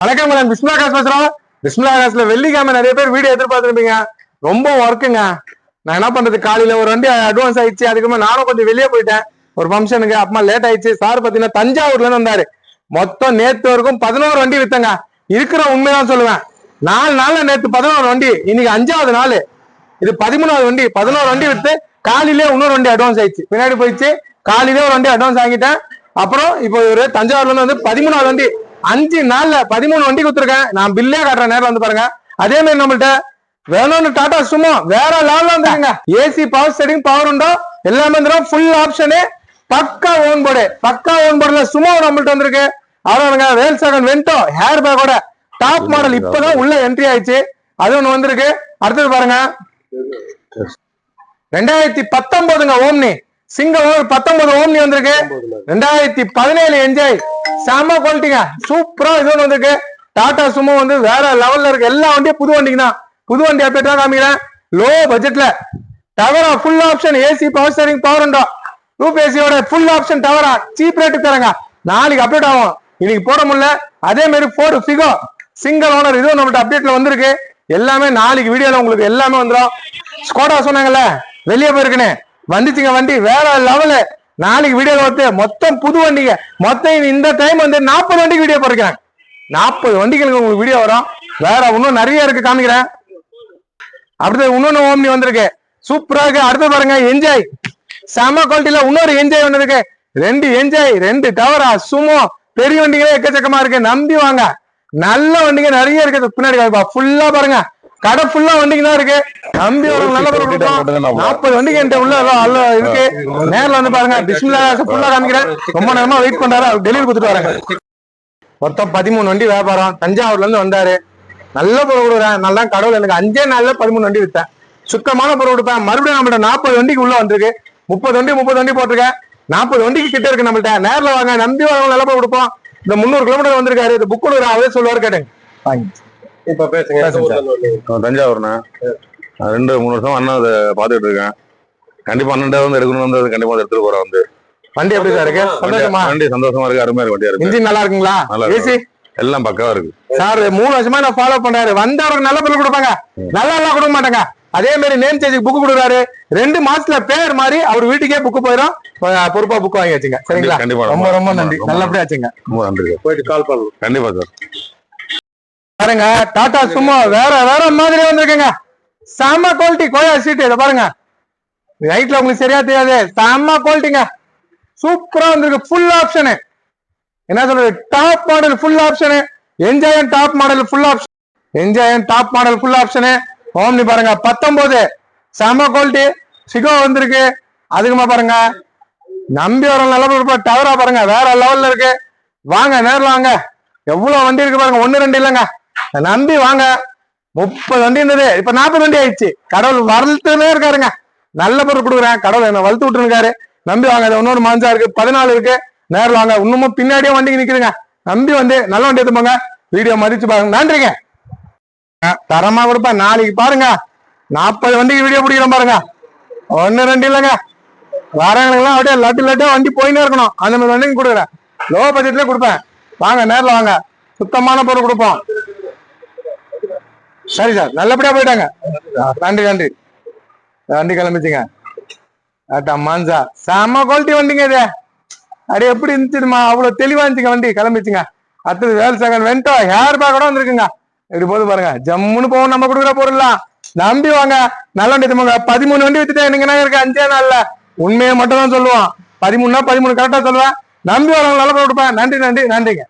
வணக்கம் மேடம், பிஸ்மில்லா காசு பேசுறோம். பிஸ்மில்லா காசுல வெள்ளிக்கிழமை நிறைய பேர் வீடியோ எதிர்பார்த்துருப்பீங்க. ரொம்ப ஒர்க்குங்க. நான் என்ன பண்றது, காலையில ஒரு வண்டி அட்வான்ஸ் ஆயிடுச்சு. அதுக்குமே நானும் கொஞ்சம் வெளியே போயிட்டேன் ஒரு ஃபங்க்ஷனுக்கு. அப்புறமா லேட் ஆயிடுச்சு. சார் பாத்தீங்கன்னா தஞ்சாவூர்ல இருந்து வந்தாரு. மொத்தம் நேத்து வரைக்கும் 11 வண்டி வித்தங்க. இருக்கிற உண்மைதான் சொல்லுவேன். 4 நாள்ல நேத்து 11 வண்டி, இன்னைக்கு 5வது நாள். இது 13வது வண்டி. 11 வண்டி வித்து காலையிலே இன்னொரு வண்டி அட்வான்ஸ் ஆயிடுச்சு. பின்னாடி போயிடுச்சு. காலையிலே ஒரு வண்டி அட்வான்ஸ் வாங்கிட்டேன். அப்புறம் இப்போ ஒரு தஞ்சாவூர்ல இருந்து வந்து 13வது வண்டி. 5 நாள்ல 13 வண்டி கொடுத்துருக்கேன். நான் பில்லே காட்டுறேன், நேரில் வந்து பாருங்க. அதே மாதிரி நம்மள்ட்ட வேணும்னு டாடா சுமோ வேற லெவல்ல வந்துருங்க. ஏசி, பவர் ஸ்டீரிங், பவர் உண்டோ எல்லாமே வந்துடும். ஃபுல் ஆப்ஷனு, பக்கா ஓன் போர்டு. பக்கா ஓன் போர்டுல சுமோ நம்மள்ட்ட வந்திருக்கு. அவ்வளவுங்க. வேல்சாகன் வென்டோ ஹேர் பேக்கோட டாப் மாடல் இப்பதான் உள்ள என்ட்ரி ஆயிடுச்சு. அது ஒண்ணு வந்திருக்கு. அடுத்தது பாருங்க, 2019ங்க ஓம்னி சிங்கிள் 19 ஓம்னி வந்திருக்கு. 2017 என்ஜாய் செம குவாலிட்டிங்க, சூப்பரா இது ஒன்று வந்திருக்கு. டாடா சுமோ வந்து வேற லெவல்ல இருக்கு. எல்லா வண்டியும் புது வண்டிங்க தான். புது வண்டி அப்டேட் தான் காமிக்கிறேன். லோ பட்ஜெட்ல Tavera full option, AC, power steering, power உண்டோ, ரூப் ஏசியோட ஃபுல் ஆப்ஷன் டவரா சீப் ரேட்டுக்கு தரங்க. நாளைக்கு அப்டேட் ஆகும், இன்னைக்கு போட முடியல. அதே மாதிரி ஃபோர்டு ஃபிகோ சிங்கிள் ஓனர் இதுவும் நம்மள்ட்ட அப்டேட்ல வந்திருக்கு. எல்லாமே நாளைக்கு வீடியோல உங்களுக்கு எல்லாமே வந்துடும். ஸ்கோடா சொன்னாங்கல்ல வெளியே போயிருக்குன்னு, வந்துச்சுங்க வண்டி வேற லெவலு. நாளைக்கு வீடியோ வந்து மொத்தம் புது வண்டிங்க. மொத்தம் இந்த டைம் வந்து 40 வண்டிக்கு வீடியோ போடுறேன். 40 வண்டிகளுக்கு உங்களுக்கு வீடியோ வரும். வேற இன்னும் நிறைய இருக்கு, காமிக்கிறேன். அடுத்தது இன்னொன்னு ஓம்னி வந்திருக்கு, சூப்பரா இருக்கு. அடுத்து பாருங்க, என்ஜாய் செம குவாலிட்டியில இன்னொரு என்ஜாய் வந்திருக்கு. 2 என்ஜாய், 2 டவரா சுமோ, பெரிய வண்டிகளே எக்கச்சக்கமா இருக்கு. நம்பி வாங்க, நல்ல வண்டிங்க நிறைய இருக்கு. பின்னாடி ஃபுல்லா பாருங்க, கடை ஃபுல்லா வண்டிங்க தான் இருக்கு. நம்பி ஒரு நல்ல 40 வண்டிக்கு என்கிட்ட உள்ள இருக்கு. நேரில் வந்து பாருங்க. பிஸ்மில்லா ஃபுல்லா காமிக்கிறேன். ரொம்ப நேரமா வெயிட் பண்றாரு, டெலிவரி கொடுத்துட்டு வராங்க. மொத்தம் 13 வண்டி வியாபாரம். தஞ்சாவூர்ல இருந்து வந்தாரு. நல்ல பொருள் கொடுக்குறேன். நல்லா கடவுள் எனக்கு 5 நாள்ல 13 வண்டி வித்தேன். சுத்தமான பொருள் கொடுப்பேன். மறுபடியும் நம்மள்ட்ட 40 வண்டிக்கு உள்ள வந்திருக்கு. 30 வண்டி போட்டிருக்கேன். 40 வண்டிக்கு கிட்ட இருக்கு நம்மள்ட்ட. நேரில் வாங்க, நம்பி வாங்க, நல்ல பொருள் கொடுப்போம். இந்த 300 கிலோமீட்டர் வந்திருக்காரு. இது புக் கொடுக்குறேன், அவரே சொல்லுவாரு, கேட்டுங்க. இப்ப பேசுங்க. தஞ்சாவூர்ண்ணா, 2-3 வருஷம் அண்ணா அதை பாத்துட்டு இருக்கேன். கண்டிப்பா அண்ணன் வந்து எடுக்கணும், கண்டிப்பா எடுத்துட்டு போறேன். வந்து வண்டி எப்படி சார் இருக்கு? சந்தோஷமா? வண்டி சந்தோஷமா இருக்கு, அருமையா இருக்கு. வண்டியா இருக்கு. இன்ஜின் நல்லா இருக்குங்களா? ஏசி எல்லாம் பக்காவா இருக்கு சார். 3 வருஷமா நான் ஃபாலோ பண்றாரு. வந்தவருக்கு நல்ல பொருள் கொடுப்பாங்க, நல்லா எல்லாம் கொடுக்க மாட்டாங்க. அதே மாதிரி நேம் சேஞ்சுக்கு புக் கொடுக்குறாரு. 2 மாசத்துல பேர் மாதிரி அவர் வீட்டுக்கே புக் போயிடும். பொறுப்பா புக் வாங்கி வச்சுங்க, சரிங்களா? கண்டிப்பா. ரொம்ப ரொம்ப நன்றி, நல்லபடியா வச்சுங்க. ரொம்ப நன்றி. போயிட்டு கால் பண்ணலாம். கண்டிப்பா சார். பாருங்க, டாடா சுமோ வேற வேற மாதிரி வந்திருக்குங்க. செம குவாலிட்டி. கோயா சீட் இதை பாருங்க. நைட்ல உங்களுக்கு சரியா தெரியாது, செம குவாலிட்டிங்க. சூப்பரா வந்திருக்கு. ஃபுல் ஆப்ஷனு, என்ன சொல்றது, top model full option. Enjoy top model full option. Enjoy top model full option. Omni பாருங்க, 19 செம குவாலிட்டி. சிகோ வந்திருக்கு. அதுக்குமா பாருங்க, நம்பி வர நல்ல டவரா பாருங்க, வேற லெவல்ல இருக்கு. வாங்க, நேரில் வாங்க. எவ்வளவு வண்டி இருக்கு பாருங்க, 1 2 இல்லைங்க. நம்பி வாங்க. 30 வண்டி இருந்தது, இப்ப 40 வண்டி ஆயிடுச்சு. கடவுள் வளர்த்துனே இருக்காருங்க. நல்ல பொருள் கொடுக்குறேன், கடவுள் என்ன வளர்த்து விட்டுருக்காரு. நம்பி வாங்க. இன்னொரு மாஞ்சா இருக்கு, 14 இருக்கு. நேரில் வாங்க. இன்னமும் பின்னாடியே வண்டிக்கு நிக்குதுங்க. நம்பி வந்து நல்ல வண்டி எடுத்துப்பாங்க. வீடியோ மதிச்சு பாருங்க. நன்றிங்க. தரமா கொடுப்பேன். நாளைக்கு பாருங்க, 40 வண்டிக்கு வீடியோ பிடிக்கிறோம் பாருங்க. 1 2 இல்லைங்க. வரவங்களுக்குலாம் அப்படியே லட்டு வண்டி போயினே இருக்கணும். அந்த மாதிரி வண்டிக்கு கொடுக்குறேன். லோ பட்ஜெட்லயே கொடுப்பேன். வாங்க, நேரில் வாங்க. சுத்தமான பொருள் கொடுப்போம். சரி சார், நல்லபடியா போயிட்டாங்க. நன்றி. வண்டி கிளம்பிச்சுங்க. மான்சா செம குவாலிட்டி வண்டிங்க. இது அப்படியே எப்படி இருந்துச்சுமா, அவ்வளவு தெளிவா இருந்துச்சுங்க. வண்டி கிளம்பிச்சுங்க. அடுத்தது வேல்சாகன் வென்டோ ஹேர் பேக்கோட வந்திருக்குங்க. இப்படி போது பாருங்க, ஜம்முன்னு போவோம் நம்ம கொடுக்குற பொருள்லாம். நம்பி வாங்க, நல்ல வண்டி எடுத்துங்க. 13 வண்டி வித்துட்டேன். நீங்க இருக்கு 5 நாள்ல. உண்மையை மட்டும் தான் சொல்லுவோம். 13 கரெக்டா சொல்லுவேன். நம்பி வரவங்க நல்ல பொருள் கொடுப்பேன். நன்றிங்க.